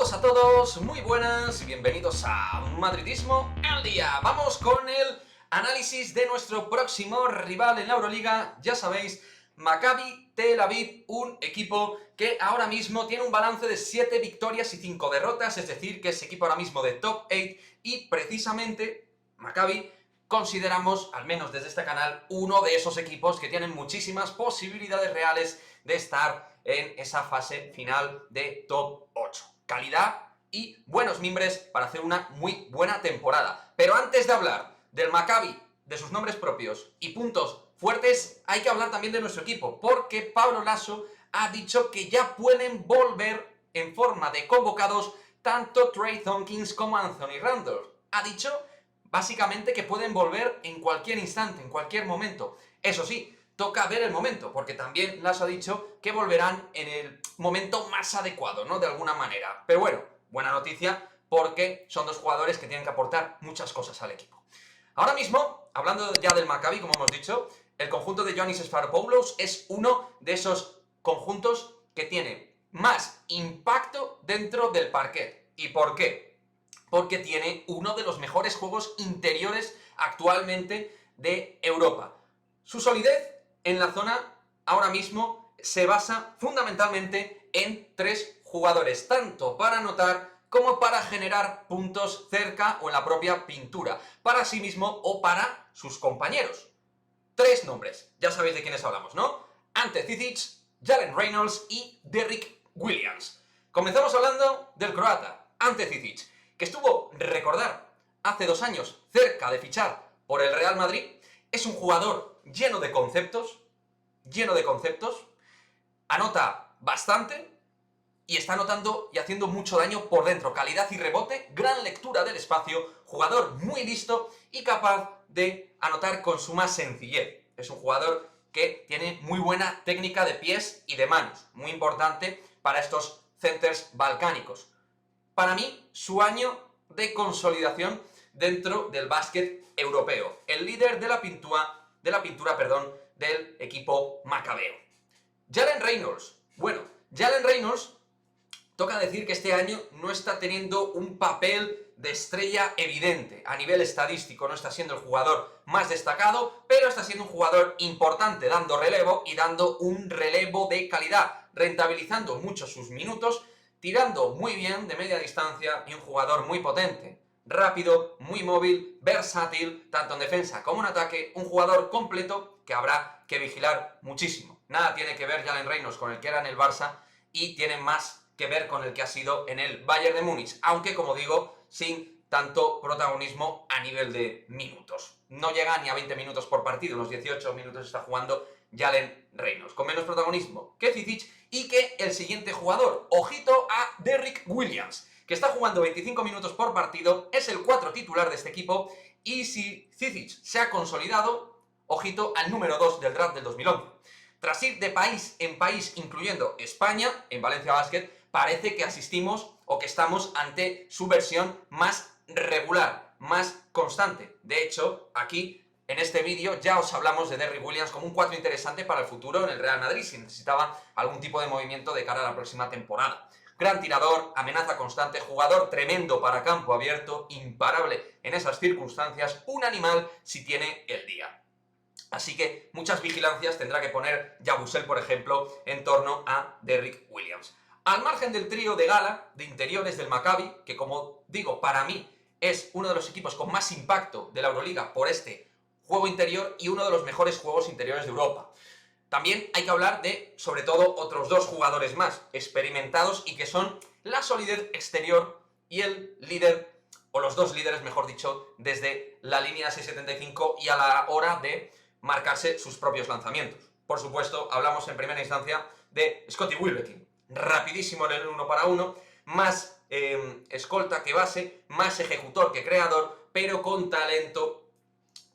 Saludos a todos, muy buenas y bienvenidos a Madridismo al Día. Vamos con el análisis de nuestro próximo rival en la Euroliga, ya sabéis, Maccabi Tel Aviv, un equipo que ahora mismo tiene un balance de 7 victorias y 5 derrotas, es decir, que es equipo ahora mismo de top 8 y precisamente Maccabi consideramos, al menos desde este canal, uno de esos equipos que tienen muchísimas posibilidades reales de estar en esa fase final de top 8. Calidad y buenos mimbres para hacer una muy buena temporada. Pero antes de hablar del Maccabi, de sus nombres propios y puntos fuertes, hay que hablar también de nuestro equipo, porque Pablo Laso ha dicho que ya pueden volver en forma de convocados tanto Trey Thompkins como Anthony Randolph. Ha dicho básicamente que pueden volver en cualquier instante, en cualquier momento. Eso sí, toca ver el momento, porque también Laso ha dicho que volverán en el momento más adecuado, ¿no? De alguna manera. Pero bueno, buena noticia, porque son dos jugadores que tienen que aportar muchas cosas al equipo. Ahora mismo, hablando ya del Maccabi, como hemos dicho, el conjunto de Giannis Sfairopoulos es uno de esos conjuntos que tiene más impacto dentro del parquet. ¿Y por qué? Porque tiene uno de los mejores juegos interiores actualmente de Europa. Su solidez en la zona ahora mismo se basa fundamentalmente en 3 jugadores, tanto para anotar como para generar puntos cerca o en la propia pintura, para sí mismo o para sus compañeros. 3 nombres, ya sabéis de quiénes hablamos, ¿no? Ante Cizic, Jalen Reynolds y Derrick Williams. Comenzamos hablando del croata, Ante Cizic, que estuvo, recordar, hace 2 años cerca de fichar por el Real Madrid. Es un jugador lleno de conceptos, anota bastante y está anotando y haciendo mucho daño por dentro. Calidad y rebote, gran lectura del espacio, jugador muy listo y capaz de anotar con suma sencillez. Es un jugador que tiene muy buena técnica de pies y de manos, muy importante para estos centers balcánicos. Para mí, su año de consolidación dentro del básquet europeo. El líder de la pintura, del equipo macabeo. Jalen Reynolds. Bueno, Jalen Reynolds, toca decir que este año no está teniendo un papel de estrella evidente. A nivel estadístico no está siendo el jugador más destacado, pero está siendo un jugador importante, dando relevo y dando un relevo de calidad, rentabilizando mucho sus minutos, tirando muy bien de media distancia y un jugador muy potente. Rápido, muy móvil, versátil, tanto en defensa como en ataque, un jugador completo que habrá que vigilar muchísimo. Nada tiene que ver Jalen Reynolds con el que era en el Barça y tiene más que ver con el que ha sido en el Bayern de Múnich, aunque, como digo, sin tanto protagonismo a nivel de minutos. No llega ni a 20 minutos por partido, unos 18 minutos está jugando Jalen Reynolds, con menos protagonismo que Cizic y que el siguiente jugador. Ojito a Derrick Williams, que está jugando 25 minutos por partido, es el 4 titular de este equipo, y si Cizic se ha consolidado, ojito al número 2 del draft del 2011. Tras ir de país en país, incluyendo España, en Valencia Basket, parece que asistimos o que estamos ante su versión más regular, más constante. De hecho, aquí, en este vídeo, ya os hablamos de Derrick Williams como un 4 interesante para el futuro en el Real Madrid, si necesitaba algún tipo de movimiento de cara a la próxima temporada. Gran tirador, amenaza constante, jugador tremendo para campo abierto, imparable en esas circunstancias, un animal si tiene el día. Así que muchas vigilancias tendrá que poner Yabusel, por ejemplo, en torno a Derrick Williams. Al margen del trío de gala, de interiores del Maccabi, que como digo, para mí es uno de los equipos con más impacto de la Euroliga por este juego interior y uno de los mejores juegos interiores de Europa. También hay que hablar de, sobre todo, otros 2 jugadores más experimentados y que son la solidez exterior y el líder, o los 2 líderes, mejor dicho, desde la línea 675 y a la hora de marcarse sus propios lanzamientos. Por supuesto, hablamos en primera instancia de Scottie Wilbekin, rapidísimo en el 1 para 1, más escolta que base, más ejecutor que creador, pero con talento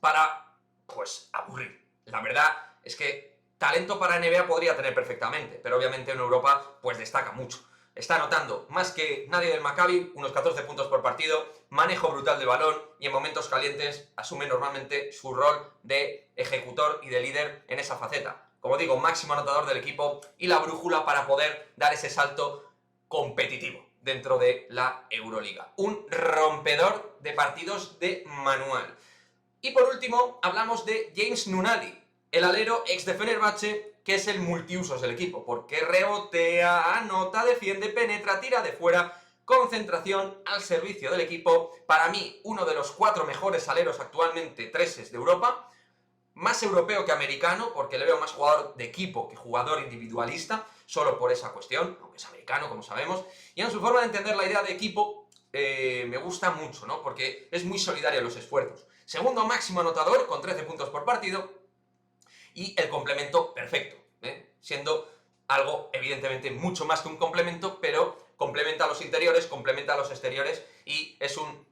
para, pues, aburrir. La verdad es que talento para NBA podría tener perfectamente, pero obviamente en Europa pues destaca mucho. Está anotando más que nadie del Maccabi, unos 14 puntos por partido, manejo brutal del balón y en momentos calientes asume normalmente su rol de ejecutor y de líder en esa faceta. Como digo, máximo anotador del equipo y la brújula para poder dar ese salto competitivo. dentro de la Euroliga. Un rompedor de partidos de manual. Y por último, hablamos de James Nunnally, el alero ex de Fenerbahce, que es el multiusos del equipo, porque rebotea, anota, defiende, penetra, tira de fuera, concentración al servicio del equipo. Para mí, uno de los 4 mejores aleros actualmente treses de Europa, más europeo que americano, porque le veo más jugador de equipo que jugador individualista, solo por esa cuestión, aunque es americano, como sabemos, y en su forma de entender la idea de equipo me gusta mucho, ¿no? Porque es muy solidario en los esfuerzos. Segundo máximo anotador, con 13 puntos por partido, y el complemento perfecto, siendo algo evidentemente mucho más que un complemento, pero complementa a los interiores, complementa a los exteriores y es un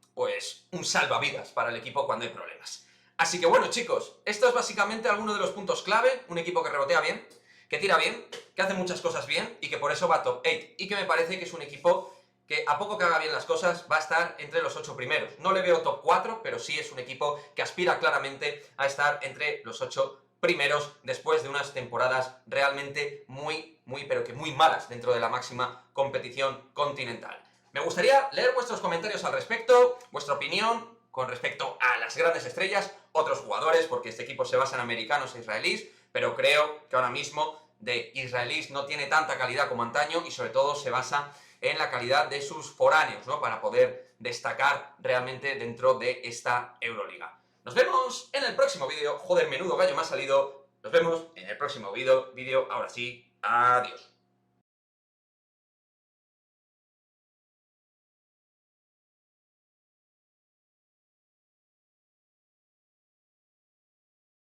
salvavidas para el equipo cuando hay problemas. Así que bueno, chicos, esto es básicamente alguno de los puntos clave, un equipo que rebotea bien, que tira bien, que hace muchas cosas bien y que por eso va top 8, y que me parece que es un equipo que a poco que haga bien las cosas va a estar entre los 8 primeros. No le veo top 4, pero sí es un equipo que aspira claramente a estar entre los 8 primeros después de unas temporadas realmente muy malas dentro de la máxima competición continental. Me gustaría leer vuestros comentarios al respecto, vuestra opinión con respecto a las grandes estrellas, otros jugadores, porque este equipo se basa en americanos e israelíes, pero creo que ahora mismo de israelíes no tiene tanta calidad como antaño y sobre todo se basa en la calidad de sus foráneos, ¿no? Para poder destacar realmente dentro de esta Euroliga. Nos vemos en el próximo vídeo. Joder, menudo gallo me ha salido. Nos vemos en el próximo vídeo. Ahora sí, adiós.